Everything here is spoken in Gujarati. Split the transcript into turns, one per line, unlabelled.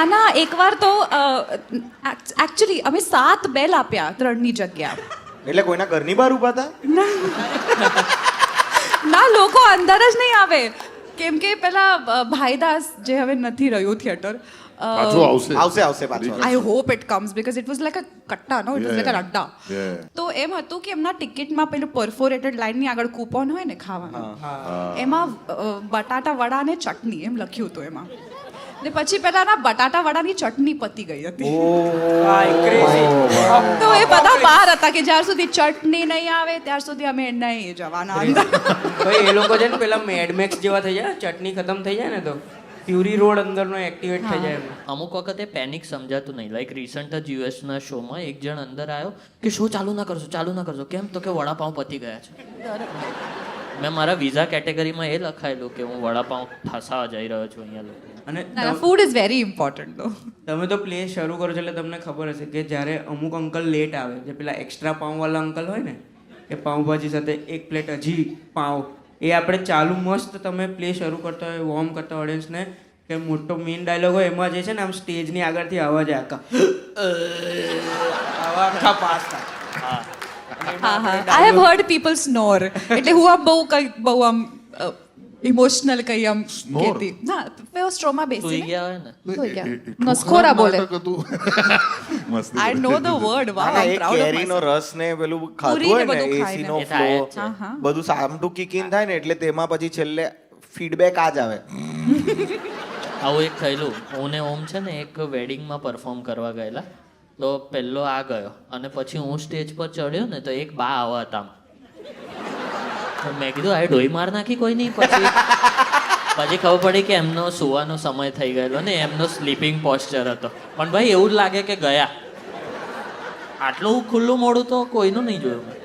આના એકવાર તો એકચ્યુઅલી અમે 7 બેલ આપ્યા 3ની જગ્યા.
એટલે કોઈના ઘરની બહાર ઊભા હતા?
ના, લોકો અંદર જ નહીં આવે કેમ કે પેલા ભાઈદાસ જે હવે નથી રહ્યું થિયેટર.
પાછું આવશે
આવશે પાછો.
I hope it comes because it was like a katta, no? It was like an adda. તો એમ હતું કે એમના ટિકિટમાં પેલું પરફોરેટેડ લાઈનની આગળ કૂપન હોય ને ખાવાનું, એમાં બટાટા વડા ને ચટણી એમ લખ્યું હતું એમાં. ને પછી પેલા બટાટા વડાની ચટણી પતી ગઈ હતી. તો એ બધા બહાર હતા કે જ્યાર સુધી ચટણી નહીં આવે ત્યાર સુધી અમે નહીં જવાના અંદર.
ભાઈ એ લોકો છે ને પેલા મેડમેક્સ જેવા થઈ જાય, ચટણી ખતમ થઈ જાય ને તો ફ્યુરી રોડ અંદરનો એક્ટિવેટ થઈ જાય.
અમુક વખતે પેનિક સમજાતું નહીં. લાઈક રિસન્ટ જ યુએસના શોમાં એક જણ અંદર આવ્યો કે શો ચાલુ ના કરશો. કેમ? તો કે વડાપાઉં પતી ગયા છે. મેં મારા વિઝા કેટેગરીમાં એ લખાયેલું કે હું વડાપાઉં ઠસાવા જઈ રહ્યો છું અહીંયા લોકો.
અને
food is very important though.
તમે તો પ્લે શરૂ કરો છો એટલે તમને ખબર હશે કે જ્યારે અમુક અંકલ લેટ આવે, જે પેલા એક્સ્ટ્રા પાઉંવાળા અંકલ હોય ને, કે પાઉંભાજી સાથે એક પ્લેટ હજી પાઉં, એ આપણે ચાલુ મસ્ત તમે પ્લે શરૂ કરતા હોય, વોર્મ કરતા ઓડિયન્સને, કે મોટો મેઇન ડાયલોગ હોય એમાં જે છે ને આમ સ્ટેજની આગળથી અવાજ આખા પાસ થાય.
I have heard people snore. એટલે હું આમ બહુ આમ ઇમોશનલ કઈ આમ કહેતી. ના, પેલો સ્ટ્રોમાં
સુઈ
બેસીને
ગયા હોય ને.
સુઈ ગયા. નસખોરા બોલે.
મસ્તી
I know the word. Wow, I'm
A
proud of
કેરીનો
myself.
રસ ને પેલું ખાધું
પૂરી ને
હોય ને,
બધું ખાઈને.
એસીનો
એ થાય જ
ફ્લો,
છે.
હા.
બધું સામટું કિકિન થાય ને એટલે તેમાં પછી છેલ્લે ફીડબેક આ જ આવે.
આવું એક થયેલું. હું ને ઓમ છે ને એક વેડિંગમાં પરફોર્મ કરવા ગયેલા. તો પહેલો આ ગયો અને પછી હું સ્ટેજ પર ચડ્યો ને તો એક બા આવા હતા. તો મેં કીધું આ ડોઈ માર નાખી કોઈ નહીં. પછી ખબર પડી કે એમનો સુવાનો સમય થઈ ગયેલો ને એમનો સ્લીપિંગ પોસ્ચર હતો. પણ ભાઈ એવું જ લાગે કે ગયા. આટલું ખુલ્લું મોડું તો કોઈનું નહીં જોયું મેં.